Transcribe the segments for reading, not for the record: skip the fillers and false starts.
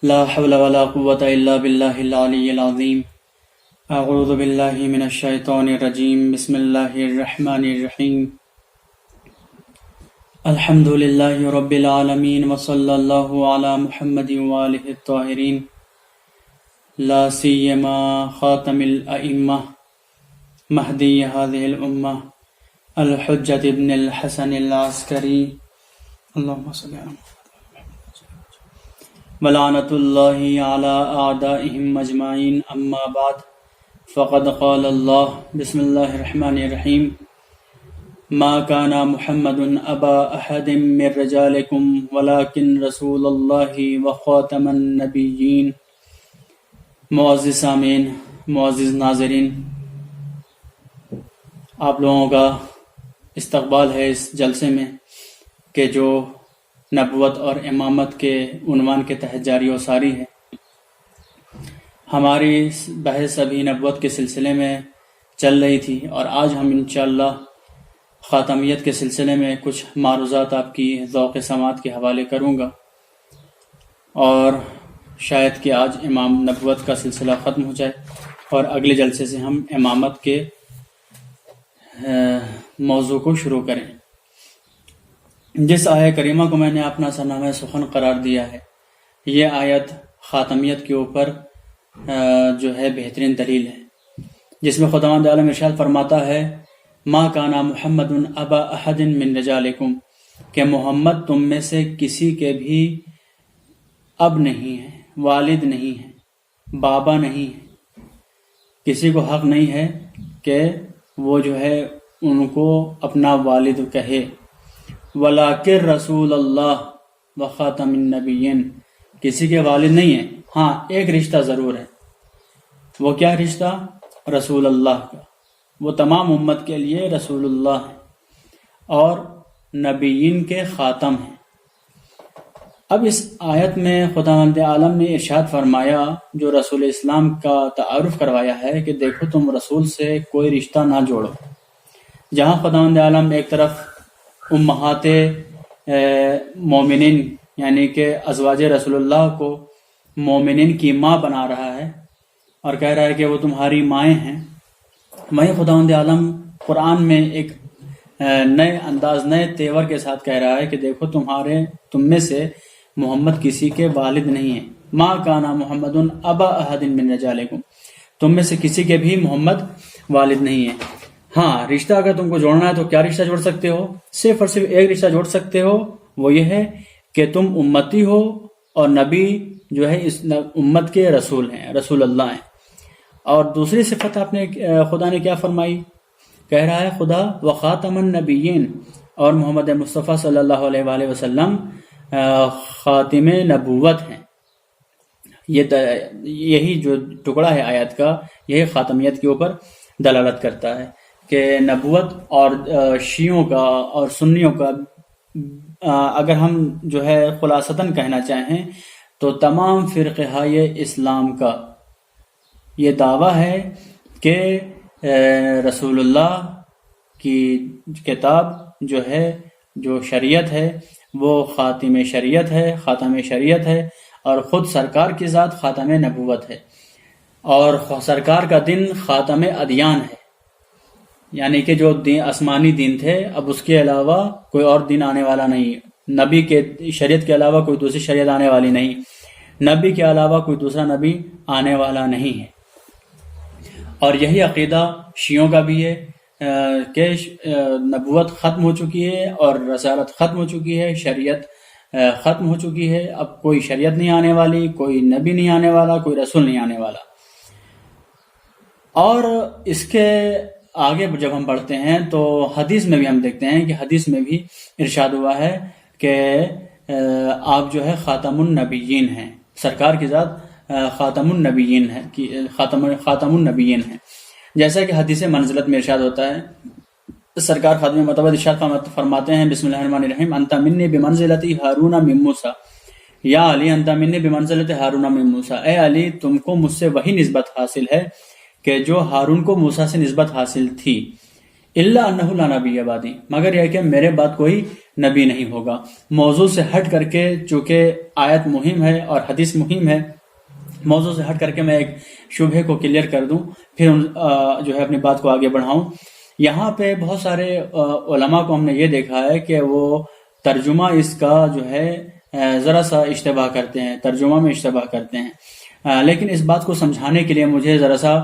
لا حول ولا قوة إلا بالله العلي العظيم. أعوذ بالله من الشيطان الرجيم. بسم الله الرحمن الرحيم. الحمد لله رب العالمين وصلى الله على محمد وآله الطاهرين لا سيما خاتم الأئمة مهدي هذه الأمة الحجة ابن الحسن العسكري اللهم صل على محمد ولعنة الله على أعدائهم أجمعين. أما بعد فقد قال الله بسم الله الرحمن الرحيم ما كان محمد أبا أحد من رجالكم ولكن رسول الله وخاتم النبيين. معزز سامعین، معزز ناظرین، آپ لوگوں کا استقبال ہے اس جلسے میں کہ جو نبوت اور امامت کے عنوان کے تحت جاری و ساری ہے. ہماری بحث ابھی نبوت کے سلسلے میں چل رہی تھی اور آج ہم انشاءاللہ خاتمیت کے سلسلے میں کچھ معروضات آپ کی ذوق سماعت کے حوالے کروں گا، اور شاید کہ آج امام نبوت کا سلسلہ ختم ہو جائے اور اگلے جلسے سے ہم امامت کے موضوع کو شروع کریں. جس آیت کریمہ کو میں نے اپنا سرنامہ سخن قرار دیا ہے، یہ آیت خاتمیت کے اوپر جو ہے بہترین دلیل ہے، جس میں خداوند عالم ارشاد فرماتا ہے ما کانا محمد ابا احد من رجالکم، کہ محمد تم میں سے کسی کے بھی اب نہیں ہے، والد نہیں ہے، بابا نہیں ہے. کسی کو حق نہیں ہے کہ وہ جو ہے ان کو اپنا والد کہے. وَلَٰكِن رسول اللہ وخاتم النبیین، کسی کے والد نہیں ہے. ہاں ایک رشتہ ضرور ہے. وہ کیا رشتہ؟ رسول اللہ کا. وہ تمام امت کے لیے رسول اللہ ہے اور نبیین کے خاتم ہیں. اب اس آیت میں خداوند عالم نے ارشاد فرمایا، جو رسول اسلام کا تعارف کروایا ہے کہ دیکھو تم رسول سے کوئی رشتہ نہ جوڑو. جہاں خداوند عالم ایک طرف امہات مومنین یعنی کہ ازواج رسول اللہ کو مومنین کی ماں بنا رہا ہے اور کہہ رہا ہے کہ وہ تمہاری مائیں ہیں، وہیں خداوند عالم قرآن میں ایک نئے انداز، نئے تیور کے ساتھ کہہ رہا ہے کہ دیکھو تم میں سے محمد کسی کے والد نہیں ہیں. ما کانا محمد ابا احد من رجالکم، تم میں سے کسی کے بھی محمد والد نہیں ہے. ہاں رشتہ اگر تم کو جوڑنا ہے تو کیا رشتہ جوڑ سکتے ہو؟ صرف اور صرف ایک رشتہ جوڑ سکتے ہو، وہ یہ ہے کہ تم امتی ہو اور نبی جو ہے اس امت کے رسول ہیں، رسول اللہ ہیں. اور دوسری صفت آپ نے خدا نے کیا فرمائی؟ کہہ رہا ہے خدا وخاتم النبیین، اور محمد مصطفیٰ صلی اللہ علیہ وآلہ وسلم خاتم نبوت ہیں. یہی جو ٹکڑا ہے آیت کا، یہی خاتمیت کے اوپر دلالت کرتا ہے کہ نبوت اور شیعوں کا اور سنیوں کا اگر ہم جو ہے خلاصتاً کہنا چاہیں تو تمام فرقہائے اسلام کا یہ دعویٰ ہے کہ رسول اللہ کی کتاب جو ہے، جو شریعت ہے، وہ خاتم شریعت ہے، خاتم شریعت ہے، اور خود سرکار کی ذات خاتم نبوت ہے، اور سرکار کا دن خاتم ادیان ہے. یعنی کہ جو دین آسمانی دین تھے، اب اس کے علاوہ کوئی اور دین آنے والا نہیں. نبی کے شریعت کے علاوہ کوئی دوسری شریعت آنے والی نہیں، نبی کے علاوہ کوئی دوسرا نبی آنے والا نہیں ہے. اور یہی عقیدہ شیعوں کا بھی ہے کہ نبوت ختم ہو چکی ہے اور رسالت ختم ہو چکی ہے، شریعت ختم ہو چکی ہے، اب کوئی شریعت نہیں آنے والی، کوئی نبی نہیں آنے والا، کوئی رسول نہیں آنے والا. اور اس کے آگے جب ہم بڑھتے ہیں تو حدیث میں بھی ہم دیکھتے ہیں کہ حدیث میں بھی ارشاد ہوا ہے کہ آپ جو ہے خاتم النبیین ہیں، سرکار کی ذات خاتم النبیین ہے، خاتم النبیین ہے. جیسا کہ حدیث منزلت میں ارشاد ہوتا ہے، سرکار خاتم متوت ارشاد فرماتے ہیں بسم اللہ الرحمن الرحیم انت منی بمنزلتی ہارون من موسیٰ، یا علی انت منی بمنزلت ہارون من موسیٰ، اے علی تم کو مجھ سے وہی نسبت حاصل ہے کہ جو ہارون کو موسیٰ سے نسبت حاصل تھی. الا انہ لا نبی بعدی، مگر یہ کہ میرے بعد کوئی نبی نہیں ہوگا۔ موضوع سے ہٹ کر کے، چونکہ آیت مہم ہے اور حدیث مہم ہے، موضوع سے ہٹ کر کے میں ایک شبہے کو کلیئر کر دوں، پھر جو ہے اپنی بات کو آگے بڑھاؤں۔ یہاں پہ بہت سارے علماء کو ہم نے یہ دیکھا ہے کہ وہ ترجمہ اس کا جو ہے ذرا سا اشتباہ کرتے ہیں، ترجمہ میں اشتباہ کرتے ہیں، لیکن اس بات کو سمجھانے کے لیے مجھے ذرا سا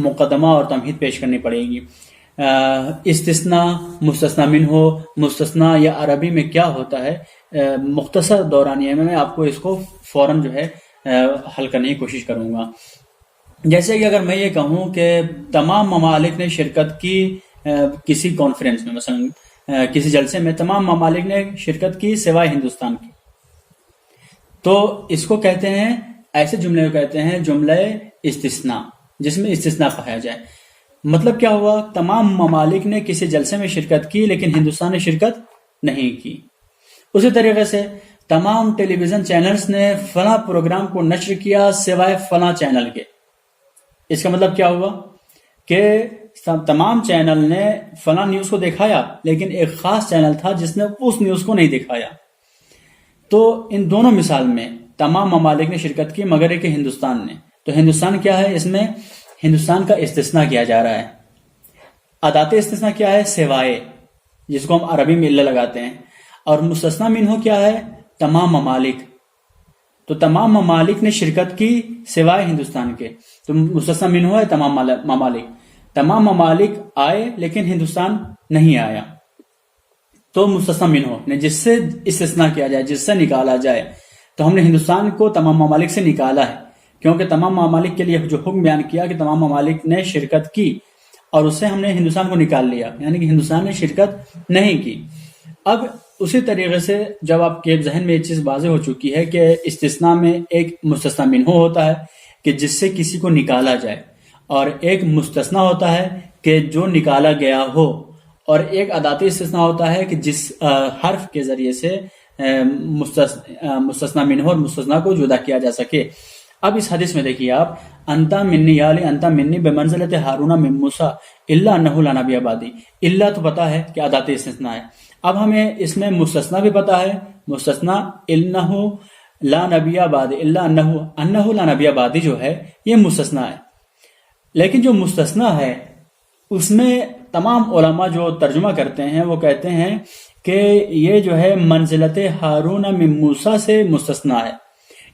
مقدمہ اور تمہید پیش کرنی پڑے گی۔ استثناء، مستثنی منہ، مستثنیٰ یا عربی میں کیا ہوتا ہے، مختصر دورانیہ میں آپ کو اس کو فوراً جو ہے حل کرنے کی کوشش کروں گا۔ جیسے کہ اگر میں یہ کہوں کہ تمام ممالک نے شرکت کی کسی کانفرنس میں، مثلا کسی جلسے میں تمام ممالک نے شرکت کی سوائے ہندوستان کی، تو اس کو کہتے ہیں، ایسے جملے کو کہتے ہیں جملہ استثناء، جس میں استثناء پایا جائے۔ مطلب کیا ہوا، تمام ممالک نے کسی جلسے میں شرکت کی لیکن ہندوستان نے شرکت نہیں کی۔ اسی طریقے سے تمام ٹیلی ویژن چینلز نے فلاں پروگرام کو نشر کیا سوائے فلاں چینل کے۔ اس کا مطلب کیا ہوا کہ تمام چینل نے فلاں نیوز کو دکھایا لیکن ایک خاص چینل تھا جس نے اس نیوز کو نہیں دکھایا۔ تو ان دونوں مثال میں تمام ممالک نے شرکت کی مگر ایک ہندوستان نے۔ تو ہندوستان کیا ہے، اس میں ہندوستان کا استثناء کیا جا رہا ہے۔ ادات استثناء کیا ہے، سوائے، جس کو ہم عربی میں الا لگاتے ہیں، اور مستثنی منہ کیا ہے، تمام ممالک۔ تو تمام ممالک نے شرکت کی سوائے ہندوستان کے، تو مستثنی منہ ہے تمام ممالک۔ تمام ممالک آئے لیکن ہندوستان نہیں آیا، تو مستثنی منہ جس سے استثناء کیا جائے، جس سے نکالا جائے۔ تو ہم نے ہندوستان کو تمام ممالک سے نکالا ہے، کیونکہ تمام ممالک کے لیے جو حکم بیان کیا کہ تمام ممالک نے شرکت کی، اور اس سے ہم نے ہندوستان کو نکال لیا، یعنی کہ ہندوستان نے شرکت نہیں کی۔ اب اسی طریقے سے جب آپ کے ذہن میں یہ چیز واضح ہو چکی ہے کہ استثناء میں ایک مستثنی منہ ہوتا ہے کہ جس سے کسی کو نکالا جائے، اور ایک مستثنی ہوتا ہے کہ جو نکالا گیا ہو، اور ایک اداتی استثناء ہوتا ہے کہ جس حرف کے ذریعے سے مستثنی منہ اور مستثنی کو جدا کیا جا سکے۔ اب اس حدیث میں دیکھیے آپ، انتا منی یا علی انتا منی بمنزلت ہارون من موسیٰ الا انہ لا نبی بعدی۔ الا تو پتا ہے کہ اداتی استثناء ہے، اب ہمیں اس میں مستثنی بھی پتا ہے، مستثنی انہ لا نبی بعدی، الا انہ لا نبی بعدی جو ہے یہ مستثنی ہے۔ لیکن جو مستثنی ہے اس میں تمام علماء جو ترجمہ کرتے ہیں وہ کہتے ہیں کہ یہ جو ہے منزلت ہارون من موسیٰ سے مستثنی ہے،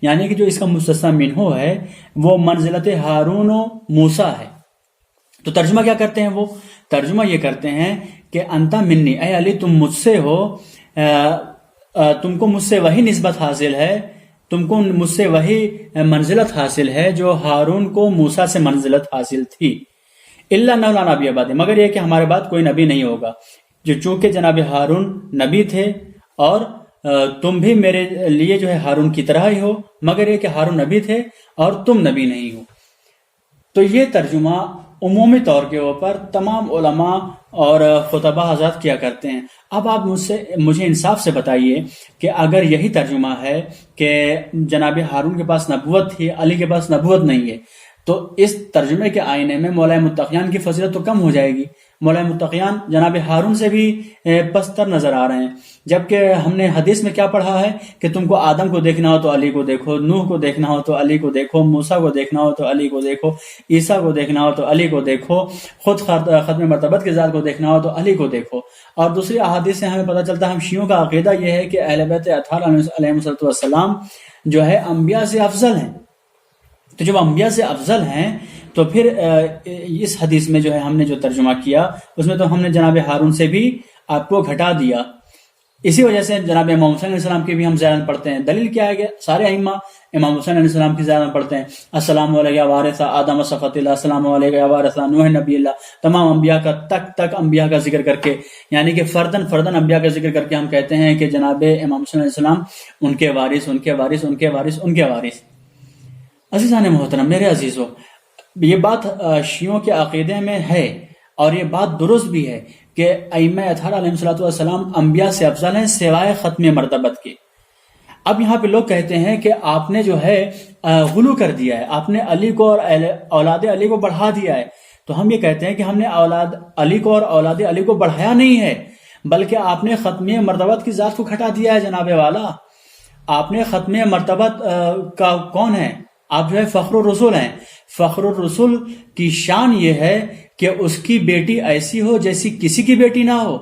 یعنی کہ جو اس کا مستثنی منہ ہے وہ منزلت ہارون و موسیٰ ہے۔ تو ترجمہ کیا کرتے ہیں، وہ ترجمہ یہ کرتے ہیں کہ انتا منی، اے علی تم مجھ سے ہو، تم کو مجھ سے وہی نسبت حاصل ہے، تم کو مجھ سے وہی منزلت حاصل ہے جو ہارون کو موسیٰ سے منزلت حاصل تھی۔ الا انہ لا نبی بعدی، مگر یہ کہ ہمارے بعد کوئی نبی نہیں ہوگا، جو چونکہ جناب ہارون نبی تھے اور تم بھی میرے لیے جو ہے ہارون کی طرح ہی ہو، مگر یہ کہ ہارون نبی تھے اور تم نبی نہیں ہو۔ تو یہ ترجمہ عمومی طور کے اوپر تمام علماء اور خطبہ حضرات کیا کرتے ہیں۔ اب آپ مجھے انصاف سے بتائیے کہ اگر یہی ترجمہ ہے کہ جناب ہارون کے پاس نبوت تھی، علی کے پاس نبوت نہیں ہے، تو اس ترجمے کے آئینے میں مولا متقیان کی فضیلت تو کم ہو جائے گی۔ مولا متقیان جناب ہارون سے بھی پستر نظر آ رہے ہیں، جبکہ ہم نے حدیث میں کیا پڑھا ہے کہ تم کو آدم کو دیکھنا ہو تو علی کو دیکھو، نوح کو دیکھنا ہو تو علی کو دیکھو، موسیٰ کو دیکھنا ہو تو علی کو دیکھو، عیسیٰ کو دیکھنا ہو تو علی کو دیکھو، خود ختم مرتبت کے ذات کو دیکھنا ہو تو علی کو دیکھو۔ اور دوسری احادیث سے ہمیں پتہ چلتا ہے، ہم شیعوں کا عقیدہ یہ ہے کہ اہل بیت اطہار علیہ السلام جو ہے انبیاء سے افضل ہیں۔ تو جب انبیاء سے افضل ہیں تو پھر اس حدیث میں جو ہے ہم نے جو ترجمہ کیا اس میں تو ہم نے جناب ہارون سے بھی آپ کو گھٹا دیا۔ اسی وجہ سے جناب امام حسین علیہ السلام کی بھی ہم زیارت پڑھتے ہیں۔ دلیل کیا ہے کہ سارے ائمہ امام حسین علیہ السلام کی زیارت پڑھتے ہیں۔ السلام علیک یا وارث آدم صفوت اللہ، السلام علیک یا وارث نوح نبی اللہ، تمام انبیاء کا تک انبیاء کا ذکر کر کے، یعنی کہ فردن انبیاء کا ذکر کر کے ہم کہتے ہیں کہ جناب امام حسین علیہ السلام ان کے وارث، ان کے وارث، ان کے وارث، ان کے وارث۔ عزیزان محترم، میرے عزیزو، یہ بات شیعوں کے عقیدے میں ہے اور یہ بات درست بھی ہے کہ ائمہ اطہار علیہ السلام انبیاء سے افضل ہیں سوائے ختم مرتبت کے۔ اب یہاں پہ لوگ کہتے ہیں کہ آپ نے جو ہے غلو کر دیا ہے، آپ نے علی کو اور اولاد علی کو بڑھا دیا ہے۔ تو ہم یہ کہتے ہیں کہ ہم نے اولاد علی کو اور اولاد علی کو بڑھایا نہیں ہے، بلکہ آپ نے ختم مرتبت کی ذات کو گھٹا دیا ہے جناب والا. آپ نے ختم مرتبت کا کون ہے؟ آپ جو ہے فخر الرسول ہیں. فخر الرسول کی شان یہ ہے کہ اس کی بیٹی ایسی ہو جیسی کسی کی بیٹی نہ ہو.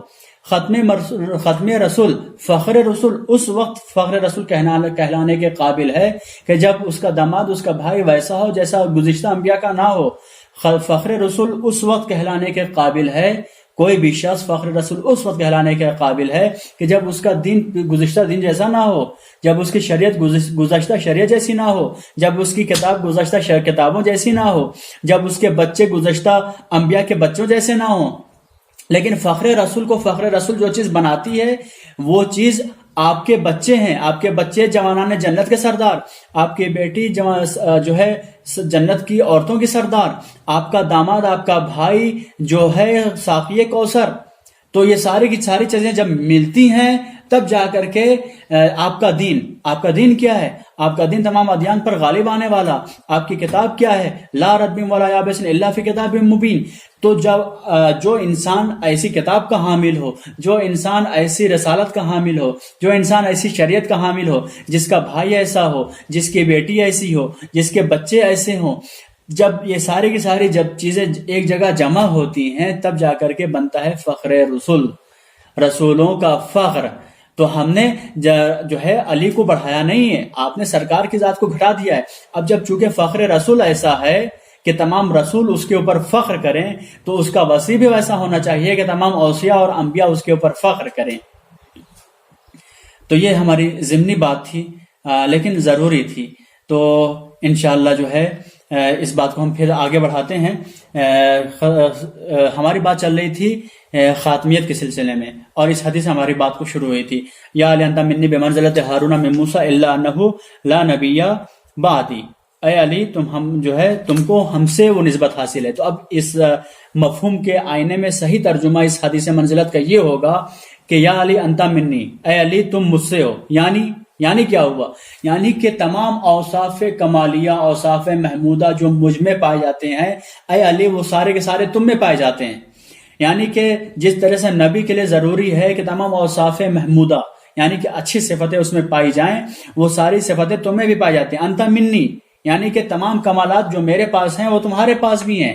ختم رسول فخر رسول اس وقت فخر رسول کہلانے کے قابل ہے کہ جب اس کا داماد اس کا بھائی ویسا ہو جیسا گزشتہ انبیاء کا نہ ہو. فخر رسول اس وقت کہلانے کے قابل ہے، کوئی بھی شخص فخر رسول اس وقت کہلانے کے قابل ہے کہ جب اس کا دین گزشتہ دین جیسا نہ ہو، جب اس کی شریعت گزشتہ شریعت جیسی نہ ہو، جب اس کی کتاب گزشتہ کتابوں جیسی نہ ہو، جب اس کے بچے گزشتہ انبیاء کے بچوں جیسے نہ ہوں. لیکن فخر رسول کو فخر رسول جو چیز بناتی ہے وہ چیز آپ کے بچے ہیں، آپ کے بچے جوانان جنت کے سردار، آپ کی بیٹی جو ہے جنت کی عورتوں کی سردار، آپ کا داماد آپ کا بھائی جو ہے ساقی کوثر. تو یہ ساری کی ساری چیزیں جب ملتی ہیں تب جا کر کے آپ کا دین کیا ہے؟ آپ کا دین تمام ادیان پر غالب آنے والا. آپ کی کتاب کیا ہے؟ لا رتب ولا یابس الا فی کتاب مبین. تو جب جو انسان ایسی کتاب کا حامل ہو، جو انسان ایسی رسالت کا حامل ہو، جو انسان ایسی شریعت کا حامل ہو، جس کا بھائی ایسا ہو، جس کی بیٹی ایسی ہو، جس کے بچے ایسے ہوں، جب یہ ساری کی ساری جب چیزیں ایک جگہ جمع ہوتی ہیں تب جا کر کے بنتا ہے فخر رسول، رسولوں کا فخر. تو ہم نے جو ہے علی کو بڑھایا نہیں ہے، آپ نے سرکار کی ذات کو گھٹا دیا ہے. اب جب چونکہ فخر رسول ایسا ہے کہ تمام رسول اس کے اوپر فخر کریں تو اس کا وسیع بھی ویسا ہونا چاہیے کہ تمام اوصیاء اور انبیاء اس کے اوپر فخر کریں. تو یہ ہماری ضمنی بات تھی لیکن ضروری تھی. تو انشاءاللہ جو ہے اس بات کو ہم پھر آگے بڑھاتے ہیں. ہماری بات چل رہی تھی خاتمیت کے سلسلے میں، اور اس حدیث سے ہماری بات کو شروع ہوئی تھی. یا علی انت منی بمنزلۃ ہارون من موسیٰ الا انہ لا نبی بعدی. اے علی تم کو ہم سے وہ نسبت حاصل ہے. تو اب اس مفہوم کے آئینے میں صحیح ترجمہ اس حدیث منزلت کا یہ ہوگا کہ یا علی انت منی، اے علی تم مجھ سے ہو. یعنی کیا ہوا؟ یعنی کہ تمام اوصاف کمالیہ، اوصاف محمودہ جو مجھ میں پائے جاتے ہیں، اے علی وہ سارے کے سارے تم میں پائے جاتے ہیں. یعنی کہ جس طرح سے نبی کے لیے ضروری ہے کہ تمام اوصاف محمودہ یعنی کہ اچھی صفتیں اس میں پائی جائیں، وہ ساری صفتیں تم میں بھی پائی جاتی ہیں. انت منی یعنی کہ تمام کمالات جو میرے پاس ہیں وہ تمہارے پاس بھی ہیں.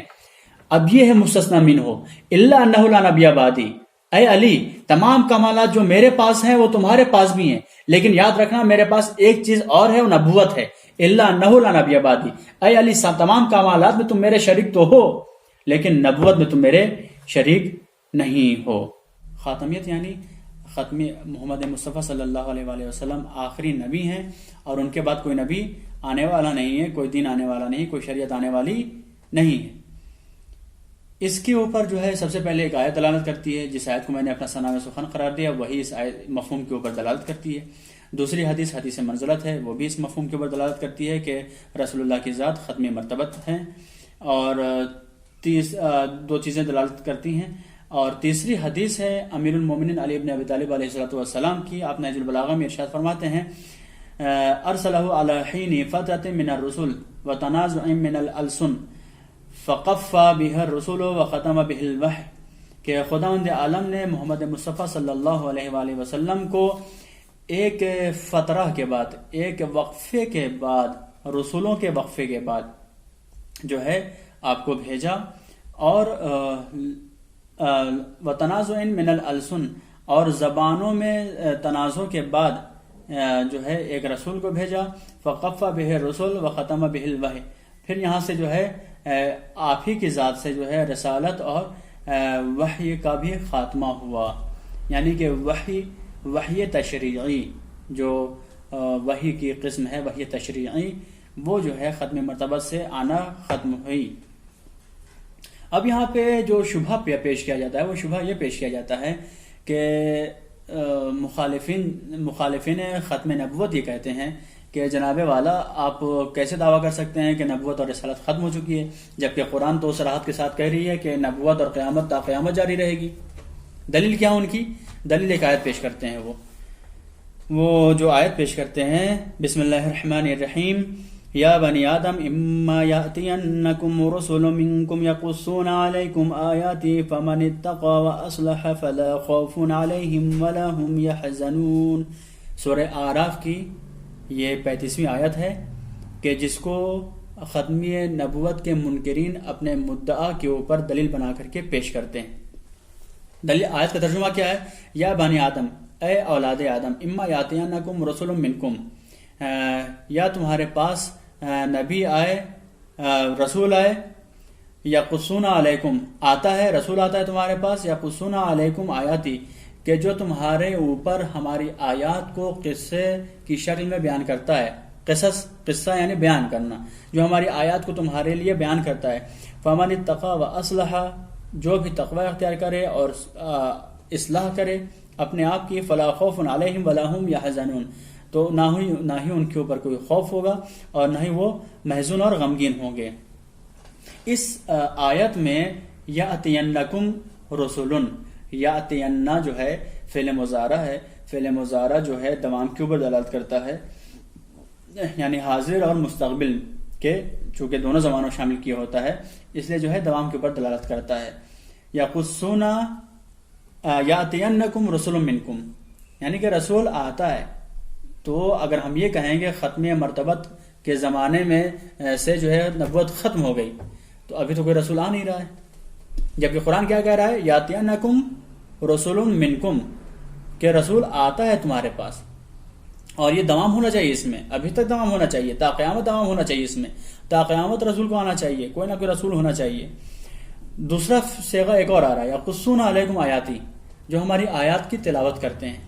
اب یہ ہے مستثنی منہ الا انہ لا نبی بعدی. اے علی تمام کمالات جو میرے پاس ہیں وہ تمہارے پاس بھی ہیں، لیکن یاد رکھنا میرے پاس ایک چیز اور ہے، وہ نبوت ہے. الا انہ لا نبی بعدی. اے علی تمام کمالات میں تم میرے شریک تو ہو لیکن نبوت میں تم میرے شریک نہیں ہو. خاتمیت یعنی ختم محمد مصطفیٰ صلی اللہ علیہ وآلہ وسلم آخری نبی ہیں، اور ان کے بعد کوئی نبی آنے والا نہیں ہے، کوئی دین آنے والا نہیں، کوئی شریعت آنے والی نہیں ہے. اس کے اوپر جو ہے سب سے پہلے ایک آیت دلالت کرتی ہے، جس آیت کو میں نے اپنا ثنا سخن قرار دیا، وہی اس مفہوم کے اوپر دلالت کرتی ہے. دوسری حدیث منزلت ہے، وہ بھی اس مفہوم کے اوپر دلالت کرتی ہے کہ رسول اللہ کی ذات ختم مرتبت ہیں. اور دو چیزیں دلالت کرتی ہیں. اور تیسری حدیث ہے امیر المومنین علی ابن ابی طالب علیہ السلام کی. آپ نہج البلاغہ میں ارشاد فرماتے ہیں ارسلہ علی حین فترۃ من الرسل وتنازع من الالسن فقفى به الرسول وختم به الوحی، کہ خداوند عالم نے محمد مصطفیٰ صلی اللہ علیہ وآلہ وسلم کو ایک فترہ کے بعد، ایک وقفے کے بعد، رسولوں کے وقفے کے بعد جو ہے آپ کو بھیجا، اور وتنازع من الالسن، اور زبانوں میں تنازع کے بعد جو ہے ایک رسول کو بھیجا. فقفى به الرسل وختم به الوحی. پھر یہاں سے جو ہے آپ ہی کی ذات سے جو ہے رسالت اور وحی کا بھی خاتمہ ہوا. یعنی کہ وحی تشریعی، جو وحی کی قسم ہے وحی تشریعی، وہ جو ہے ختم مرتبت سے آنا ختم ہوئی. اب یہاں پہ جو شبہ پیش کیا جاتا ہے، وہ شبہ یہ پیش کیا جاتا ہے کہ مخالفین ختم نبوت یہ کہتے ہیں کہ جناب والا آپ کیسے دعویٰ کر سکتے ہیں کہ نبوت اور رسالت ختم ہو چکی ہے، جبکہ قرآن تو صراحت کے ساتھ کہہ رہی ہے کہ نبوت اور قیامت تا قیامت جاری رہے گی. دلیل کیا ان کی؟ دلیل ایک آیت پیش کرتے ہیں. وہ جو آیت پیش کرتے ہیں بسم اللہ الرحمن الرحیم یا بنی آدم اما یأتینکم رسل منکم یقصون علیکم آیاتی فمن اتقى واصلح فلا خوف علیہم ولا هم یحزنون. سورہ اعراف کی یہ 35ویں آیت ہے کہ جس کو ختمی نبوت کے منکرین اپنے مدعا کے اوپر دلیل بنا کر کے پیش کرتے ہیں. دلیل آیت کا ترجمہ کیا ہے؟ یا بنی آدم، اے اولاد آدم، اما یاتینکم رسول منکم، یا تمہارے پاس نبی آئے، رسول آئے، یقصون علیکم، آتا ہے، رسول آتا ہے تمہارے پاس، یقصون علیکم آیاتی، کہ جو تمہارے اوپر ہماری آیات کو قصے کی شکل میں بیان کرتا ہے. قصہ یعنی بیان کرنا، جو ہماری آیات کو تمہارے لیے بیان کرتا ہے. فمن اتقى واصلح، جو بھی تقوی اختیار کرے اور اصلاح کرے اپنے آپ کی، فلا خوف علیہم ولا هم یحزنون، تو نہ ہی ان کے اوپر کوئی خوف ہوگا اور نہ ہی وہ محزون اور غمگین ہوں گے. اس آیت میں یاتینکم رسول، یاتینا جو ہے فعل مضارع ہے. فعل مضارع جو ہے دوام کے اوپر دلالت کرتا ہے، یعنی حاضر اور مستقبل کے، چونکہ دونوں زمانوں شامل کیا ہوتا ہے اس لیے جو ہے دوام کے اوپر دلالت کرتا ہے. یقصون یاتینکم رسول منکم، یعنی کہ رسول آتا ہے. تو اگر ہم یہ کہیں گے ختم مرتبت کے زمانے میں سے جو ہے نبوت ختم ہو گئی، تو ابھی تو کوئی رسول آ نہیں رہا ہے. جبکہ قرآن کیا کہہ رہا ہے؟ یاتینکم رسول منکم، کہ رسول آتا ہے تمہارے پاس، اور یہ دوام ہونا چاہیے اس میں، ابھی تک دوام ہونا چاہیے، تا قیامت دوام ہونا چاہیے اس میں، تا قیامت رسول کو آنا چاہیے، کوئی نہ کوئی رسول ہونا چاہیے. دوسرا صیغہ ایک اور آ رہا ہے، یقصون علیکم آیاتی، جو ہماری آیات کی تلاوت کرتے ہیں.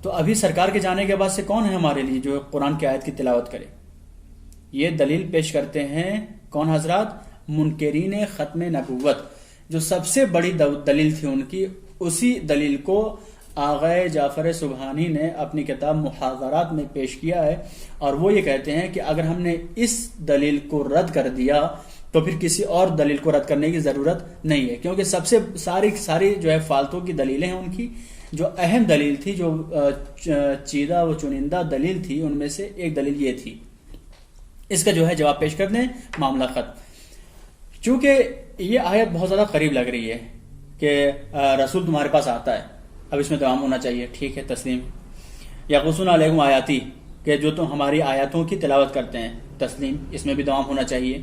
تو ابھی سرکار کے جانے کے بعد سے کون ہے ہمارے لیے جو قرآن کی آیت کی تلاوت کرے؟ یہ دلیل پیش کرتے ہیں کون حضرات؟ منکرین ختم نبوت. جو سب سے بڑی دلیل تھی ان کی، اسی دلیل کو آغا جعفر سبحانی نے اپنی کتاب محاضرات میں پیش کیا ہے، اور وہ یہ کہتے ہیں کہ اگر ہم نے اس دلیل کو رد کر دیا تو پھر کسی اور دلیل کو رد کرنے کی ضرورت نہیں ہے، کیونکہ سب سے ساری جو ہے فالتو کی دلیلیں ہیں ان کی. جو اہم دلیل تھی، جو چیدہ و چنندہ دلیل تھی، ان میں سے ایک دلیل یہ تھی. اس کا جو ہے جواب پیش کر دیں، معاملہ ختم. چونکہ یہ آیت بہت زیادہ قریب لگ رہی ہے کہ رسول تمہارے پاس آتا ہے، اب اس میں دوام ہونا چاہیے، ٹھیک ہے، تسلیم. یقصون علیکم آیاتی، کہ جو تم ہماری آیاتوں کی تلاوت کرتے ہیں، تسلیم، اس میں بھی دوام ہونا چاہیے.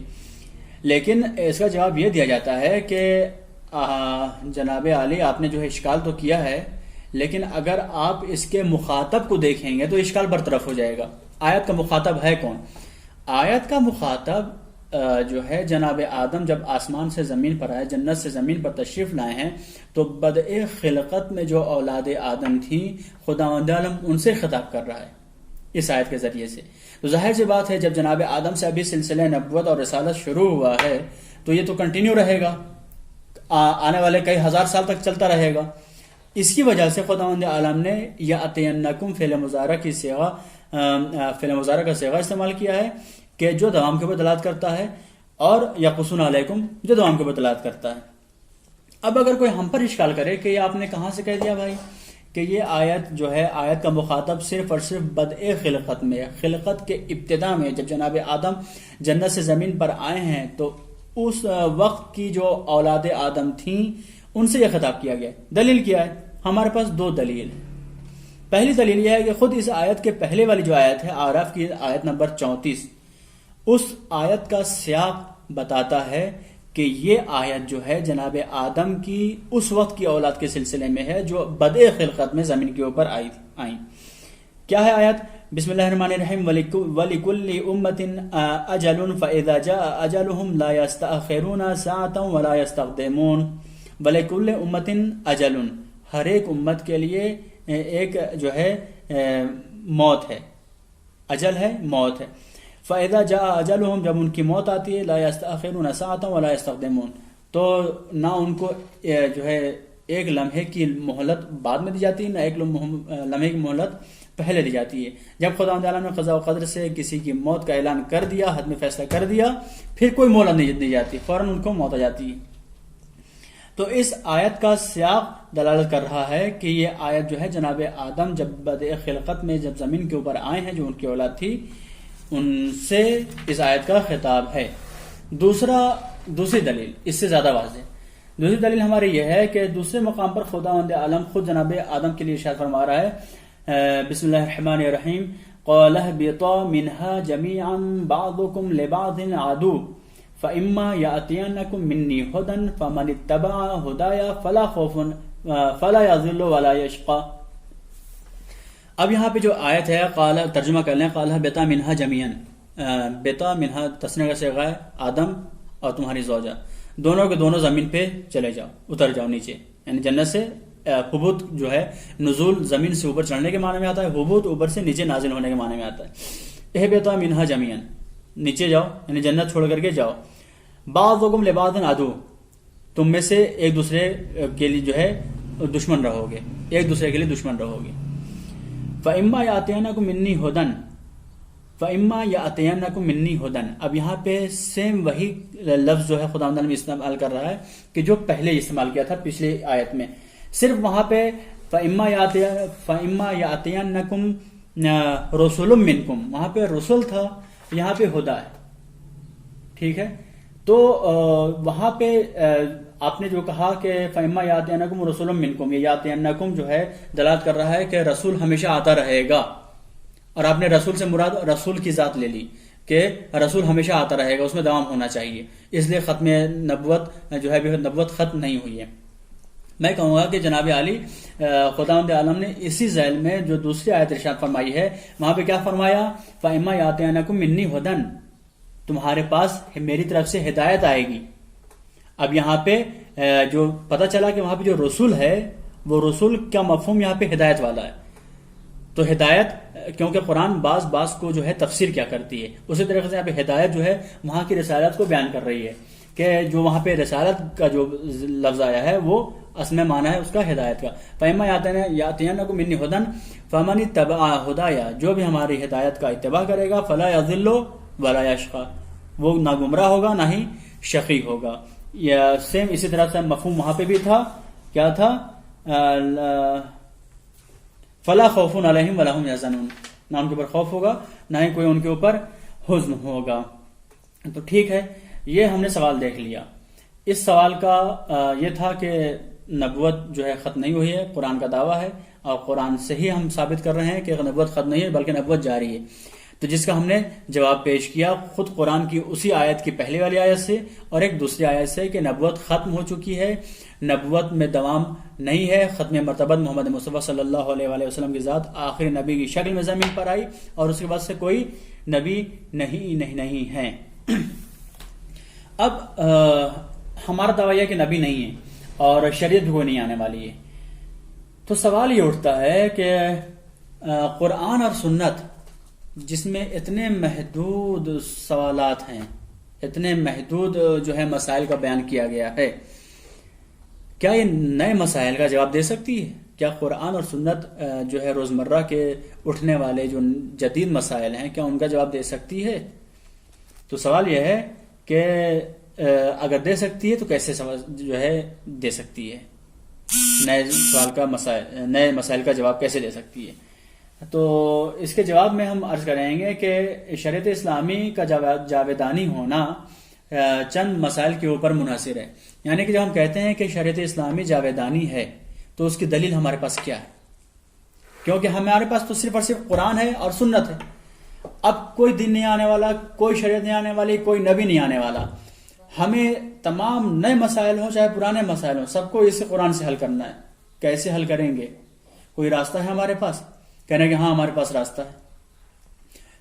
لیکن اس کا جواب یہ دیا جاتا ہے کہ جناب علی، آپ نے جو ہے اشکال تو کیا ہے، لیکن اگر آپ اس کے مخاطب کو دیکھیں گے تو اشکال برطرف ہو جائے گا. آیت کا مخاطب ہے کون؟ آیت کا مخاطب جو ہے جناب آدم جب آسمان سے زمین پر آئے، جنت سے زمین پر تشریف لائے ہیں، تو بدء خلقت میں جو اولاد آدم تھیں، خداوند عالم ان سے خطاب کر رہا ہے اس آیت کے ذریعے سے. تو ظاہر سی بات ہے جب جناب آدم سے ابھی سلسلہ نبوت اور رسالت شروع ہوا ہے تو یہ تو کنٹینیو رہے گا، آنے والے کئی ہزار سال تک چلتا رہے گا. اس کی وجہ سے خداوند عالم نے یاتینکم فعل مضارع کا صیغہ استعمال کیا ہے کہ جو دوام کے اوپر دلالت کرتا ہے، اور یقصون علیکم جو دوام کے اوپر دلالت کرتا ہے. اب اگر کوئی ہم پر اشکال کرے کہ یہ آپ نے کہاں سے کہہ دیا بھائی کہ یہ آیت جو ہے، آیت کا مخاطب صرف اور صرف بدء خلقت میں، خلقت کے ابتدا میں جب جناب آدم جنت سے زمین پر آئے ہیں تو اس وقت کی جو اولاد آدم تھیں ان سے یہ خطاب کیا گیا. دلیل کیا ہے؟ ہمارے پاس دو دلیل ہیں. پہلی دلیل یہ ہے کہ خود اس آیت کے پہلے والی جو آیت ہے، اعراف کی آیت نمبر 34، اس آیت کا سیاق بتاتا ہے کہ یہ آیت جو ہے جناب آدم کی اس وقت کی اولاد کے سلسلے میں ہے جو بدء خلقت میں زمین کے اوپر آئیں. کیا ہے آیت؟ بسم اللہ الرحمن الرحیم. وَلِكُلِّ أُمَّةٍ أَجَلٌ فَإِذَا جَاءَ أَجَلُهُمْ لَا يَسْتَأْخِرُونَ سَاعَةً وَلَا يَسْتَقْدِمُونَ. وَلِكُلِّ أُمَّةٍ أَجَلٌ، ہر ایک امت کے لیے ایک جو ہے موت ہے، اجل ہے، موت ہے. فَإِذَا جَاءَ أَجَلُهُمْ، جب ان کی موت آتی ہے، لَا يَسْتَأْخِرُونَ سَاعَةً وَلَا يَسْتَقْدِمُونَ، تو نہ ان کو جو ہے ایک لمحے کی مہلت بعد میں دی جاتی ہے، نہ ایک لمحے کی مہلت پہلے دی جاتی ہے. جب خداوند تعالیٰ نے قضاء و قدر سے کسی کی موت کا اعلان کر دیا، حد میں فیصلہ کر دیا، پھر کوئی مہلت نہیں دی جاتی، فوراً ان کو موت آ جاتی ہے. تو اس آیت کا سیاق دلالت کر رہا ہے کہ یہ آیت جو ہے جناب آدم جب بدء خلقت میں جب زمین کے اوپر آئے ہیں، جو ان کی اولاد تھی، ان سے اس آیت کا خطاب ہے۔ دوسری دلیل اس سے زیادہ واضح، دوسری دلیل ہماری یہ ہے کہ دوسرے مقام پر خداوند عالم خود جناب آدم کے لیے ارشاد فرما رہا ہے، بسم اللہ الرحمن الرحیم، قال اهبطوا منها جميعا بعضكم لبعض عدو فإما يأتينكم مني هدى فمن اتبع هدايا فلا يضل ولا يشقى۔ اب یہاں پہ جو آیت ہے، قال ترجمہ کر لیں، قال اهبطوا منها جميعا، بیتا منها تسنیہ کا صیغہ ہے، آدم اور تمہاری زوجہ دونوں کے دونوں زمین پہ چلے جاؤ، اتر جاؤ نیچے، یعنی جنت سے حبوط جو ہے نزول زمین سے اوپر چڑھنے کے معنی میں آتا ہے، حبوط اوپر سے نیچے نازل ہونے کے معنی میں آتا ہے۔ اہبطوا منها جميعا، نیچے جاؤ یعنی جنت چھوڑ کر کے جاؤ، بعضکم لبعض عدو، تم میں سے ایک دوسرے کے لیے جو ہے دشمن رہو گے، ایک دوسرے کے لیے دشمن رہو گے۔ فإما يأتينكم مني هدى، فإما يأتينكم مني هدى، اب یہاں پہ سیم وہی لفظ جو ہے خداوند نے استعمال کر رہا ہے کہ جو پہلے استعمال کیا تھا پچھلی آیت میں، صرف وہاں پہ فإما يأتينكم رسول منكم، وہاں پہ رسول تھا، یہاں پہ ہدا ہے، ٹھیک ہے۔ تو وہاں پہ آپ نے جو کہا کہ فإما يأتينكم رسول منكم، یہ يأتينكم جو ہے دلالت کر رہا ہے کہ رسول ہمیشہ آتا رہے گا، اور آپ نے رسول سے مراد رسول کی ذات لے لی کہ رسول ہمیشہ آتا رہے گا، اس میں دوام ہونا چاہیے، اس لیے ختم نبوت جو ہے نبوت ختم نہیں ہوئی ہے۔ میں کہوں گا کہ جناب عالی خداوند عالم نے اسی ذیل میں جو دوسری آیت ارشاد فرمائی ہے، وہاں پہ کیا فرمایا؟ فإما يأتينكم مني هدى، تمہارے پاس میری طرف سے ہدایت آئے گی۔ اب یہاں پہ جو پتہ چلا کہ وہاں پہ جو رسول ہے، وہ رسول کا مفہوم یہاں پہ ہدایت والا ہے، تو ہدایت کیونکہ قرآن بعض کو جو ہے تفسیر کیا کرتی ہے، اسی طریقے سے یہاں پہ ہدایت جو ہے وہاں کی رسالت کو بیان کر رہی ہے کہ جو وہاں پہ رسالت کا جو لفظ آیا ہے وہ اصل میں معنی ہے اس کا ہدایت کا۔ فإما يأتينكم مني هدى فمن اتبع هدايا، جو بھی ہماری ہدایت کا اتباع کرے گا، فلا يضل ولا يشقى، وہ نہ گمراہ ہوگا نہ ہی شقی ہوگا۔ یا سیم اسی طرح سے مفہوم وہاں پہ بھی تھا، کیا تھا؟ فلا خوف علیہم ولا هم يحزنون، نہ ان کے اوپر خوف ہوگا نہ ہی کوئی ان کے اوپر حزن ہوگا۔ تو ٹھیک ہے، یہ ہم نے سوال دیکھ لیا۔ اس سوال کا یہ تھا کہ نبوت جو ہے ختم نہیں ہوئی ہے، قرآن کا دعویٰ ہے، اور قرآن سے ہی ہم ثابت کر رہے ہیں کہ نبوت ختم نہیں ہے بلکہ نبوت جاری ہے۔ تو جس کا ہم نے جواب پیش کیا خود قرآن کی اسی آیت کی پہلی والی آیت سے اور ایک دوسری آیت سے کہ نبوت ختم ہو چکی ہے، نبوت میں دوام نہیں ہے، ختم مرتبت محمد مصطفیٰ صلی اللہ علیہ وآلہ وسلم کی ذات آخری نبی کی شکل میں زمین پر آئی، اور اس کے بعد سے کوئی نبی نہیں ہے۔ اب ہمارا دعویٰ یہ کہ نبی نہیں ہے اور شریعت بھی کوئی نہیں آنے والی ہے، تو سوال یہ اٹھتا ہے کہ قرآن اور سنت جس میں اتنے محدود سوالات ہیں، اتنے محدود جو ہے مسائل کا بیان کیا گیا ہے، کیا یہ نئے مسائل کا جواب دے سکتی ہے؟ کیا قرآن اور سنت جو ہے روزمرہ کے اٹھنے والے جو جدید مسائل ہیں کیا ان کا جواب دے سکتی ہے؟ تو سوال یہ ہے کہ اگر دے سکتی ہے تو کیسے جو ہے دے سکتی ہے، نئے مسائل کا جواب کیسے دے سکتی ہے؟ تو اس کے جواب میں ہم عرض کریں گے کہ شریعت اسلامی کا جاویدانی ہونا چند مسائل کے اوپر منحصر ہے، یعنی کہ جب ہم کہتے ہیں کہ شریعت اسلامی جاویدانی ہے تو اس کی دلیل ہمارے پاس کیا ہے؟ کیونکہ ہمارے پاس تو صرف اور صرف قرآن ہے اور سنت ہے، اب کوئی دین نہیں آنے والا، کوئی شریعت نہیں آنے والی، کوئی نبی نہیں آنے والا، ہمیں تمام نئے مسائل ہوں چاہے پرانے مسائل ہوں سب کو اس قرآن سے حل کرنا ہے۔ کیسے حل کریں گے؟ کوئی راستہ ہے ہمارے پاس؟ کہنے کہ ہاں ہمارے پاس راستہ ہے،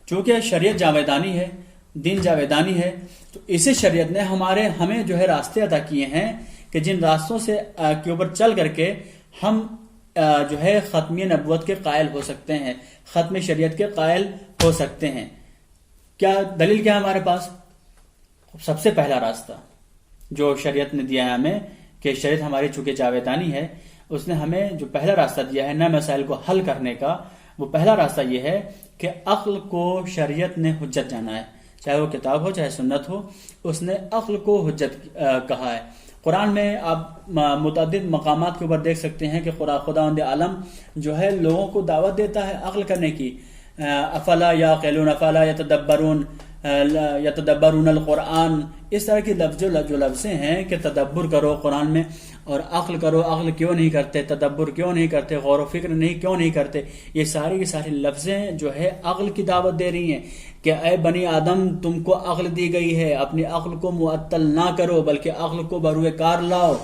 چونکہ شریعت جاویدانی ہے، دین جاویدانی ہے، تو اسی شریعت نے ہمیں جو ہے راستے عطا کیے ہیں کہ جن راستوں سے کے اوپر چل کر کے ہم جو ہے ختمی نبوت کے قائل ہو سکتے ہیں، ختم شریعت کے قائل ہو سکتے ہیں۔ کیا دلیل کیا ہے ہمارے پاس؟ سب سے پہلا راستہ جو شریعت نے دیا ہے ہمیں کہ شریعت ہماری چونکہ جاویدانی ہے، اس نے ہمیں جو پہلا راستہ دیا ہے نئے مسائل کو حل کرنے کا، وہ پہلا راستہ یہ ہے کہ عقل کو شریعت نے حجت جانا ہے، چاہے وہ کتاب ہو چاہے سنت ہو، اس نے عقل کو حجت کہا ہے۔ قرآن میں آپ متعدد مقامات کے اوپر دیکھ سکتے ہیں کہ خداوند عالم جو ہے لوگوں کو دعوت دیتا ہے عقل کرنے کی، افلا یعقلون افلا یتدبرون القرآن، اس طرح کی جو لفظیں ہیں کہ تدبر کرو قرآن میں، اور عقل کرو، عقل کیوں نہیں کرتے، تدبر کیوں نہیں کرتے، غور و فکر کیوں نہیں کرتے، یہ ساری کی ساری لفظیں جو ہے عقل کی دعوت دے رہی ہیں کہ اے بنی آدم تم کو عقل دی گئی ہے، اپنی عقل کو معطل نہ کرو بلکہ عقل کو بروئے کار لاؤ۔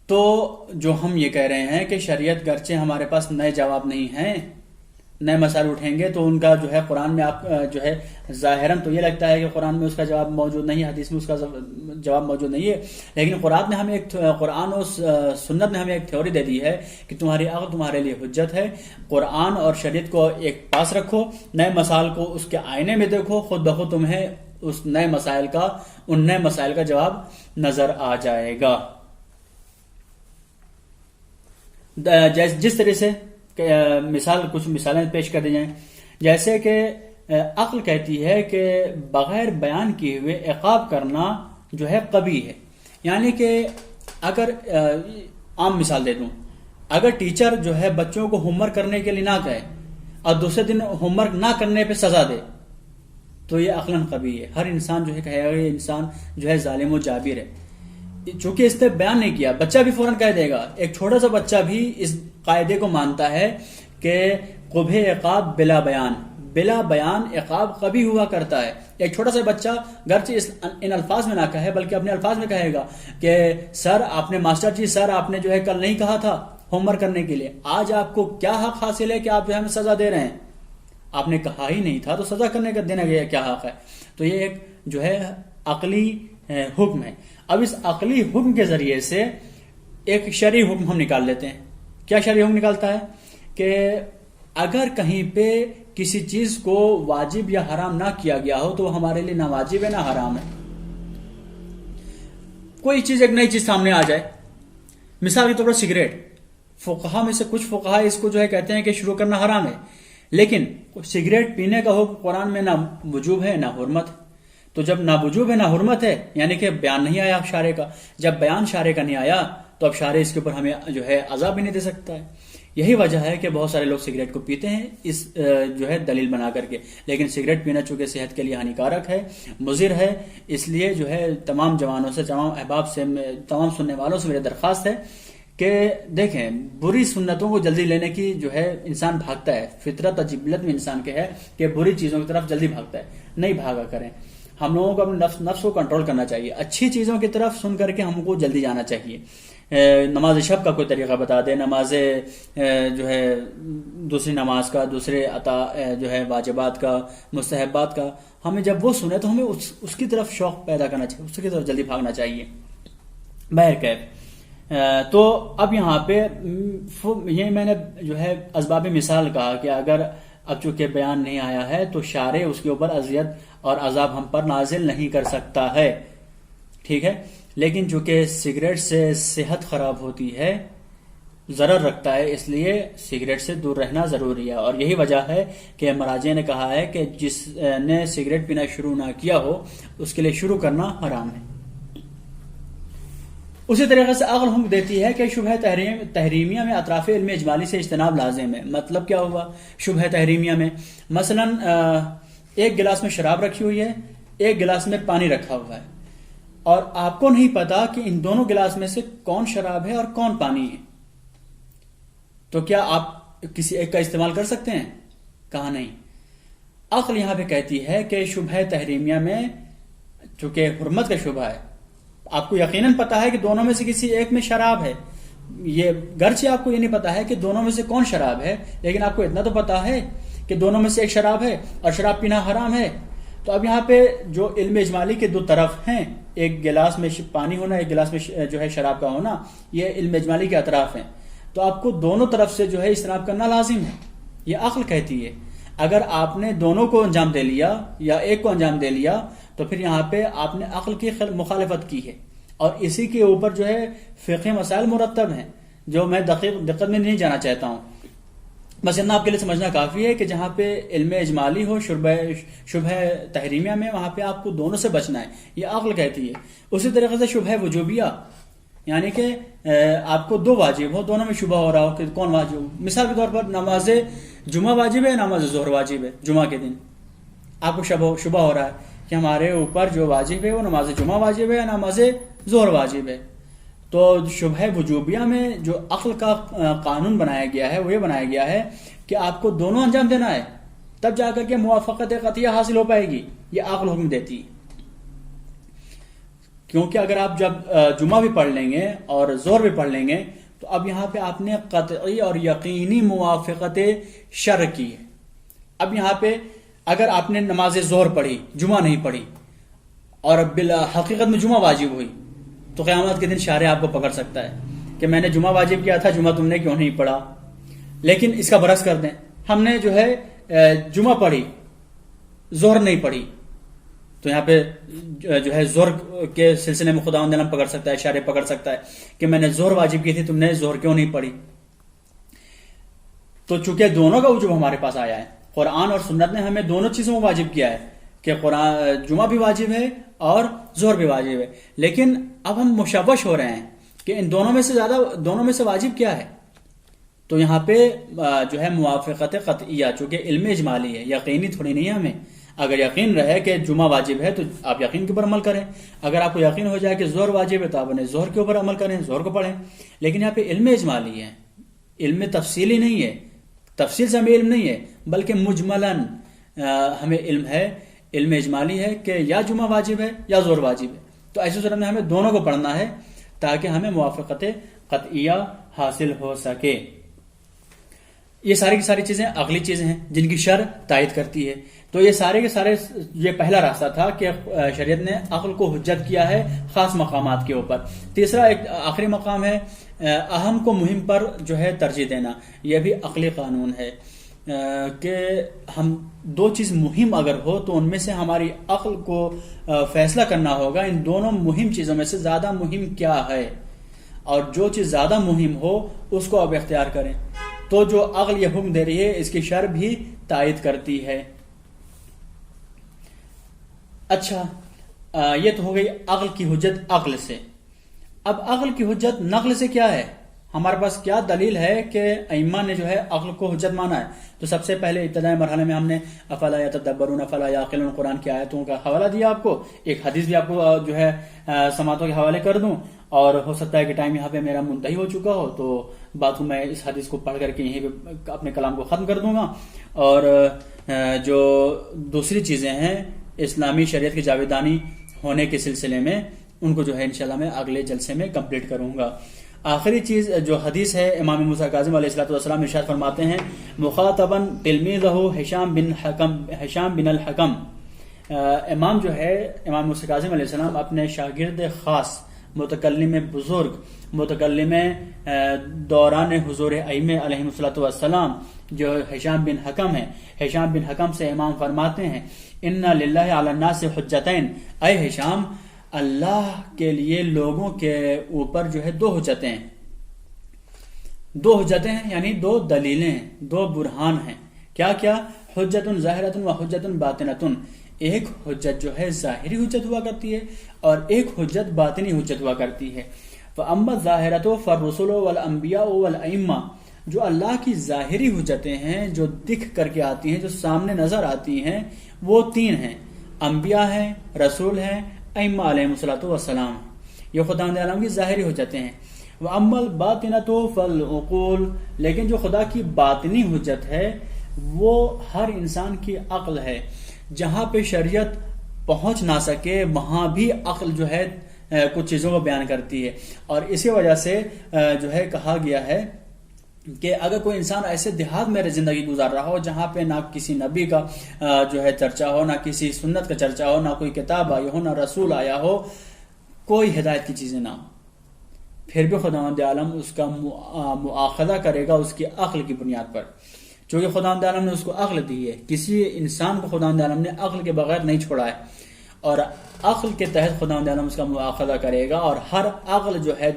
تو جو ہم یہ کہہ رہے ہیں کہ شریعت گرچہ ہمارے پاس نئے جواب نہیں ہیں، نئے مسائل اٹھیں گے تو ان کا جو ہے قرآن میں آپ جو ہے ظاہراً تو یہ لگتا ہے کہ قرآن میں اس کا جواب موجود نہیں ہے، حدیث میں اس کا جواب موجود نہیں ہے، لیکن قرآن اور سنت نے ہمیں ایک تھیوری دے دی ہے کہ تمہاری عقل تمہارے لیے حجت ہے۔ قرآن اور شریعت کو ایک پاس رکھو، نئے مسائل کو اس کے آئینے میں دیکھو، خود بخود تمہیں اس نئے مسائل کا جواب نظر آ جائے گا۔ جس طرح سے کچھ مثالیں پیش کر دی جائیں، جیسے کہ عقل کہتی ہے کہ بغیر بیان کیے ہوئے عقاب کرنا جو ہے قبیح ہے، یعنی کہ اگر عام مثال دے دوں، اگر ٹیچر جو ہے بچوں کو ہوم ورک کرنے کے لیے نہ کہے اور دوسرے دن ہوم ورک نہ کرنے پہ سزا دے تو یہ عقلاً قبیح ہے۔ ہر انسان جو ہے کہے گا یہ انسان جو ہے ظالم و جابر ہے، چونکہ اس نے بیان نہیں کیا، بچہ بھی فوراً کہہ دے گا، ایک چھوٹا سا بچہ بھی اس قاعدے کو مانتا ہے کہ قبح عقاب بلا بیان عقاب قبیح ہوا کرتا ہے۔ ایک چھوٹا سا بچہ گرچہ ان الفاظ میں نہ کہے بلکہ اپنے الفاظ میں کہے گا کہ سر آپ نے سر آپ نے جو ہے کل نہیں کہا تھا ہوم ورک کرنے کے لیے، آج آپ کو کیا حق حاصل ہے کہ آپ جو ہے ہمیں سزا دے رہے ہیں، آپ نے کہا ہی نہیں تھا تو سزا کرنے کا دینا گیا کیا حق ہے۔ تو یہ ایک جو ہے عقلی حکم ہے۔ اب اس عقلی حکم کے ذریعے سے ایک شرعی حکم ہم نکال لیتے ہیں۔ کیا شرعی حکم نکالتا ہے کہ اگر کہیں پہ کسی چیز کو واجب یا حرام نہ کیا گیا ہو تو وہ ہمارے لیے نہ واجب ہے نہ حرام ہے۔ کوئی چیز ایک نئی چیز سامنے آ جائے، مثال کے طور پر سگریٹ، فقہا میں سے کچھ فقہا اس کو جو ہے کہتے ہیں کہ شروع کرنا حرام ہے، لیکن سگریٹ پینے کا حکم قرآن میں نہ وجوب ہے نہ حرمت ہے۔ تو جب نہ وجوب ہے نہ حرمت ہے، یعنی کہ بیان نہیں آیا شارع کا، جب بیان شارع کا نہیں آیا تو اب شارع اس کے اوپر ہمیں جو ہے عذاب بھی نہیں دے سکتا ہے۔ یہی وجہ ہے کہ بہت سارے لوگ سگریٹ کو پیتے ہیں اس جو ہے دلیل بنا کر کے، لیکن سگریٹ پینا چونکہ صحت کے لیے ہانیکارک ہے، مضر ہے، اس لیے جو ہے تمام جوانوں سے، تمام احباب سے، تمام سننے والوں سے میری درخواست ہے کہ دیکھیں بری سنتوں کو جلدی لینے کی جو ہے انسان بھاگتا ہے، فطرت اور جبلت میں انسان کے ہے کہ بری چیزوں کی طرف جلدی بھاگتا ہے، نہیں بھاگا کریں۔ ہم لوگوں کو اپنے نفس کو کنٹرول کرنا چاہیے، اچھی چیزوں کی طرف سن کر کے ہم کو جلدی جانا چاہیے۔ نماز شب کا کوئی طریقہ بتا دے، نماز جو ہے دوسری نماز کا، دوسرے عطا جو ہے واجبات کا، مستحبات کا، ہمیں جب وہ سنے تو ہمیں اس کی طرف شوق پیدا کرنا چاہیے، اس کی طرف جلدی بھاگنا چاہیے۔ بہرکیف تو اب یہاں پہ یہ میں نے جو ہے اسباب مثال کہا کہ اگر اب چونکہ بیان نہیں آیا ہے تو شارع اس کے اوپر اذیت اور عذاب ہم پر نازل نہیں کر سکتا ہے، ٹھیک ہے، لیکن چونکہ سگریٹ سے صحت خراب ہوتی ہے، ضرر رکھتا ہے، اس لیے سگریٹ سے دور رہنا ضروری ہے، اور یہی وجہ ہے کہ مراجع نے کہا ہے کہ جس نے سگریٹ پینا شروع نہ کیا ہو اس کے لیے شروع کرنا حرام ہے۔ اسی طریقے سے عقل حکم دیتی ہے کہ شبہ تحریمیہ میں اطراف علم اجمالی سے اجتناب لازم ہے۔ مطلب کیا ہوا شبہ تحریمیہ میں؟ مثلا ایک گلاس میں شراب رکھی ہوئی ہے، ایک گلاس میں پانی رکھا ہوا ہے، اور آپ کو نہیں پتا کہ ان دونوں گلاس میں سے کون شراب ہے اور کون پانی ہے، تو کیا آپ کسی ایک کا استعمال کر سکتے ہیں؟ کہا نہیں۔ عقل یہاں پہ کہتی ہے کہ شبہ تحریمیہ میں چونکہ حرمت کا شبہ ہے، آپ کو یقیناً پتا ہے کہ دونوں میں سے کسی ایک میں شراب ہے، یہ گرچہ آپ کو یہ نہیں پتا ہے کہ دونوں میں سے کون شراب ہے، لیکن آپ کو اتنا تو پتا ہے کہ دونوں میں سے ایک شراب ہے اور شراب پینا حرام ہے۔ تو اب یہاں پہ جو علم اجمالی کے دو طرف ہیں، ایک گلاس میں پانی ہونا، ایک گلاس میں جو ہے شراب کا ہونا، یہ علم اجمالی کے اطراف ہیں، تو آپ کو دونوں طرف سے جو ہے اجتناب کرنا لازم ہے، یہ عقل کہتی ہے۔ اگر آپ نے دونوں کو انجام دے لیا یا ایک کو انجام دے لیا تو پھر یہاں پہ آپ نے عقل کی مخالفت کی ہے، اور اسی کے اوپر جو ہے فقہی مسائل مرتب ہیں جو میں دقت میں نہیں جانا چاہتا ہوں، بس اتنا آپ کے لیے سمجھنا کافی ہے کہ جہاں پہ علم اجمالی ہو شبہ تحریمیہ میں، وہاں پہ آپ کو دونوں سے بچنا ہے، یہ عقل کہتی ہے۔ اسی طریقے سے شبہ وجوبیہ، یعنی کہ آپ کو دو واجب ہو، دونوں میں شبہ ہو رہا ہو کہ کون واجب ہو۔ مثال کے طور پر نماز جمعہ واجب ہے، نماز ظہر واجب ہے جمعہ کے دن، آپ کو شبہ ہو رہا ہے کہ ہمارے اوپر جو واجب ہے وہ نماز جمعہ واجب ہے یا نماز ظہر واجب ہے، تو شبہ وجوبیہ میں جو عقل کا قانون بنایا گیا ہے وہ یہ بنایا گیا ہے کہ آپ کو دونوں انجام دینا ہے، تب جا کر کے موافقت قطعیہ حاصل ہو پائے گی، یہ عقل حکم دیتی ہے۔ کیونکہ اگر آپ جب جمعہ بھی پڑھ لیں گے اور ظہر بھی پڑھ لیں گے تو اب یہاں پہ آپ نے قطعی اور یقینی موافقت شرع کی ہے۔ اب یہاں پہ اگر آپ نے نماز ظہر پڑھی، جمعہ نہیں پڑھی، اور حقیقت میں جمعہ واجب ہوئی، تو قیامت کے دن شارع آپ کو پکڑ سکتا ہے کہ میں نے جمعہ واجب کیا تھا، جمعہ تم نے کیوں نہیں پڑھا۔ لیکن اس کا برعکس کر دیں، ہم نے جو ہے جمعہ پڑھی، ظہر نہیں پڑھی، تو یہاں پہ جو ہے ظہر کے سلسلے میں خداوند عالم پکڑ سکتا ہے، شارع پکڑ سکتا ہے کہ میں نے ظہر واجب کی تھی، تم نے ظہر کیوں نہیں پڑھی۔ تو چونکہ دونوں کا وجوب ہمارے پاس آیا ہے، قرآن اور سنت نے ہمیں دونوں چیزوں کو واجب کیا ہے کہ جمعہ بھی واجب ہے اور ظہر بھی واجب ہے، لیکن اب ہم مشوش ہو رہے ہیں کہ ان دونوں میں سے واجب کیا ہے۔ تو یہاں پہ جو ہے موافقت قطعیہ، چونکہ علم اجمالی ہے، یقینی تھوڑی نہیں ہے ہمیں۔ اگر یقین رہے کہ جمعہ واجب ہے تو آپ یقین کے اوپر عمل کریں، اگر آپ کو یقین ہو جائے کہ ظہر واجب ہے تو آپ نے ظہر کے اوپر عمل کریں، ظہر کو پڑھیں۔ لیکن یہاں پہ علم اجمالی ہے، علم تفصیلی نہیں ہے، تفصیل سے ہمیں علم نہیں ہے، بلکہ مجملاً ہمیں علم ہے، علم اجمالی ہے کہ یا جمعہ واجب ہے یا ظہر واجب ہے۔ تو ایسی صورت میں ہمیں دونوں کو پڑھنا ہے تاکہ ہمیں موافقت قطعیہ حاصل ہو سکے۔ یہ ساری کی ساری چیزیں عقلی چیزیں ہیں جن کی شرع تائید کرتی ہے۔ تو یہ سارے کے سارے یہ پہلا راستہ تھا کہ شریعت نے عقل کو حجت کیا ہے خاص مقامات کے اوپر۔ تیسرا ایک آخری مقام ہے اہم کو مہم پر جو ہے ترجیح دینا، یہ بھی عقلی قانون ہے کہ ہم دو چیز مہم اگر ہو تو ان میں سے ہماری عقل کو فیصلہ کرنا ہوگا ان دونوں مہم چیزوں میں سے زیادہ مہم کیا ہے، اور جو چیز زیادہ مہم ہو اس کو اب اختیار کریں۔ تو جو عقل یہ حکم دے رہی ہے اس کی شرع بھی تائید کرتی ہے۔ اچھا، یہ تو ہو گئی عقل کی حجت عقل سے۔ اب عقل کی حجت نقل سے کیا ہے؟ ہمارے پاس کیا دلیل ہے کہ ائمہ نے جو ہے عقل کو حجت مانا ہے؟ تو سب سے پہلے ابتدائی مرحلے میں ہم نے افلا یتدبرون افلا یعقلون قرآن کی آیتوں کا حوالہ دیا آپ کو، ایک حدیث بھی آپ کو جو ہے سماعتوں کے حوالے کر دوں، اور ہو سکتا ہے کہ ٹائم یہاں پہ میرا منتہی ہو چکا ہو تو بات میں اس حدیث کو پڑھ کر کے یہیں پہ اپنے کلام کو ختم کر دوں گا۔ اور جو دوسری چیزیں ہیں اسلامی شریعت کی جاویدانی ہونے کے سلسلے میں ان کو جو ہے انشاءاللہ میں اگلے جلسے میں کمپلیٹ کروں گا۔ آخری چیز جو حدیث ہے، امام موسیٰ کاظم علیہ السلام ارشاد فرماتے ہیں مخاطبا تلمیذہ ہشام بن الحکم، امام جو ہے امام موسیٰ کاظم علیہ السلام اپنے شاگرد خاص متکلم بزرگ، متکلم دوران حضور ائمہ علیہ السلام جو ہشام بن حکم ہے، ہشام بن حکم سے امام فرماتے ہیں ان للہ علی الناس حجتین، اے ہشام اللہ کے لیے لوگوں کے اوپر جو ہے دو حجتیں ہیں، دو حجتیں ہیں یعنی دو دلیلیں ہیں، دو برہان ہیں۔ کیا کیا؟ حجت ظاہرۃ و حجت باطنۃ، ایک حجت جو ہے ظاہری حجت ہوا کرتی ہے اور ایک حجت باطنی حجت ہوا کرتی ہے۔ فاما الظاہرۃ فالرسل والانبیاء والائمہ، جو اللہ کی ظاہری حجتیں ہیں جو دکھ کر کے آتی ہیں، جو سامنے نظر آتی ہیں، وہ تین ہیں، انبیاء ہیں، رسول ہیں، ائمہ علیہ السلام، یہ خداوند عالم کی ظاہری حجتیں ہیں۔ وَأَمَّا الْبَاطِنَةُ فَالْعُقُولُ، لیکن جو خدا کی باطنی حجت ہے وہ ہر انسان کی عقل ہے، جہاں پہ شریعت پہنچ نہ سکے وہاں بھی عقل جو ہے کچھ چیزوں کو بیان کرتی ہے، اور اسی وجہ سے جو ہے کہا گیا ہے کہ اگر کوئی انسان ایسے دیہات میں زندگی گزار رہا ہو جہاں پہ نہ کسی نبی کا جو ہے چرچا ہو، نہ کسی سنت کا چرچا ہو، نہ کوئی کتاب آئی ہو، نہ رسول آیا ہو، کوئی ہدایت کی چیزیں نہ ہو، پھر بھی خداوند عالم اس کا مؤاخذہ کرے گا اس کی عقل کی بنیاد پر، چونکہ خداوند عالم نے اس کو عقل دی ہے۔ کسی انسان کو خداوند عالم نے عقل کے بغیر نہیں چھوڑا ہے، اور عقل کے تحت خداوند عالم اس کا مؤاخذہ کرے گا، اور ہر عقل جو ہے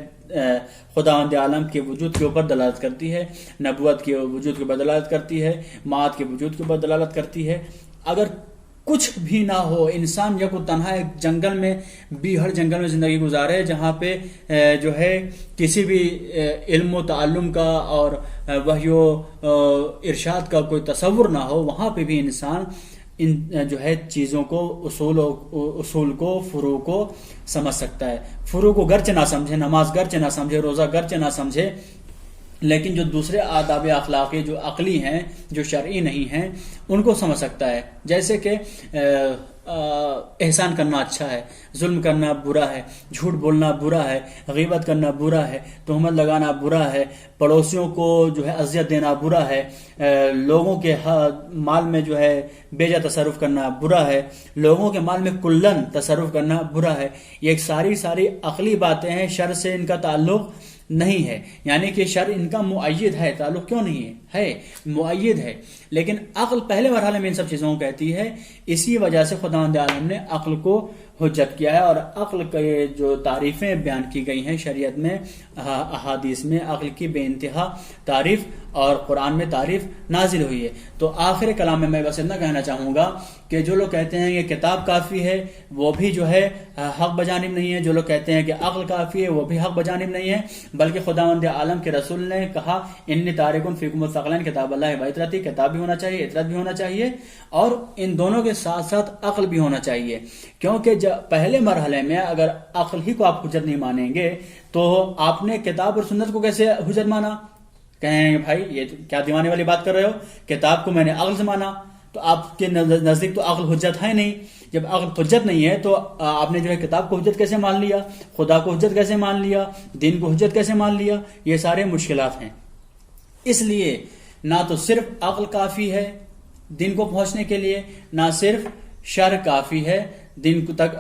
خداوند عالم کے وجود کے اوپر دلالت کرتی ہے، نبوت کے وجود کے اوپر دلالت کرتی ہے، معاد کے وجود کے اوپر دلالت کرتی ہے۔ اگر کچھ بھی نہ ہو، انسان یا کو تنہا ایک جنگل میں بیہڑ جنگل میں زندگی گزارے، جہاں پہ جو ہے کسی بھی علم و تعلم کا اور وحی و ارشاد کا کوئی تصور نہ ہو، وہاں پہ بھی انسان ان جو ہے چیزوں کو، اصول کو، فروع کو سمجھ سکتا ہے۔ فروع کو گرچہ نہ سمجھے، نماز گرچہ نہ سمجھے، روزہ گرچہ نہ سمجھے، لیکن جو دوسرے آداب اخلاقی جو عقلی ہیں، جو شرعی نہیں ہیں، ان کو سمجھ سکتا ہے۔ جیسے کہ احسان کرنا اچھا ہے، ظلم کرنا برا ہے، جھوٹ بولنا برا ہے، غیبت کرنا برا ہے، تہمت لگانا برا ہے، پڑوسیوں کو جو ہے اذیت دینا برا ہے، لوگوں کے مال میں جو ہے بے جا تصرف کرنا برا ہے، لوگوں کے مال میں کلن تصرف کرنا برا ہے۔ یہ ایک ساری عقلی باتیں ہیں، شر سے ان کا تعلق نہیں ہے، یعنی کہ شر ان کا مؤید ہے، تعلق کیوں نہیں ہے مؤید ہے، لیکن عقل پہلے مرحلے میں ان سب چیزوں کو کہتی ہے۔ اسی وجہ سے خداوند عالم نے عقل کو حجت کیا ہے، اور عقل کے جو تعریفیں بیان کی گئی ہیں شریعت میں، احادیث میں عقل کی بے انتہا تعریف اور قرآن میں تعریف نازل ہوئی ہے۔ تو آخر کلام میں میں بس اتنا کہنا چاہوں گا کہ جو لوگ کہتے ہیں کہ کتاب کافی ہے، وہ بھی جو ہے حق بجانب نہیں ہے۔ جو لوگ کہتے ہیں کہ عقل کافی ہے، وہ بھی حق بجانب نہیں ہے، بلکہ خداوند عالم کے رسول نے کہا انی تارکن فیکم الثقلین کتاب اللہ و اطرتی، کتاب بھی ہونا چاہیے، اطرت بھی ہونا چاہیے، اور ان دونوں کے ساتھ ساتھ عقل بھی ہونا چاہیے، کیونکہ پہلے مرحلے میں اگر عقل ہی کو آپ حجت نہیں مانیں گے تو آپ نے کتاب اور سنت کو کیسے حجت مانا؟ کہیں بھائی یہ کیا دیوانے والی بات کر رہے ہو، کتاب کو میں نے عقل سے مانا، تو آپ کے نزدیک تو عقل حجت ہے نہیں۔ جب عقل حجت نہیں ہے تو آپ نے جو ہے کتاب کو حجت کیسے مان لیا، خدا کو حجت کیسے مان لیا، دین کو حجت کیسے مان لیا؟ یہ سارے مشکلات ہیں۔ اس لیے نہ تو صرف عقل کافی ہے دین کو پہنچنے کے لیے، نہ صرف شر کافی ہے دین کو تک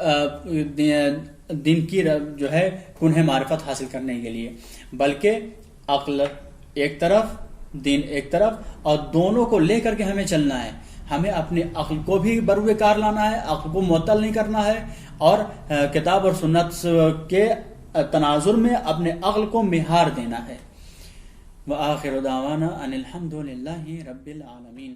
دین کی جو ہے کنہ معرفت حاصل کرنے کے لیے، بلکہ عقل ایک طرف، دین ایک طرف، اور دونوں کو لے کر کے ہمیں چلنا ہے۔ ہمیں اپنی عقل کو بھی بروئے کار لانا ہے، عقل کو معطل نہیں کرنا ہے، اور کتاب اور سنت کے تناظر میں اپنے عقل کو مہار دینا ہے۔ وآخر دعوانا ان الحمد للہ رب العالمین۔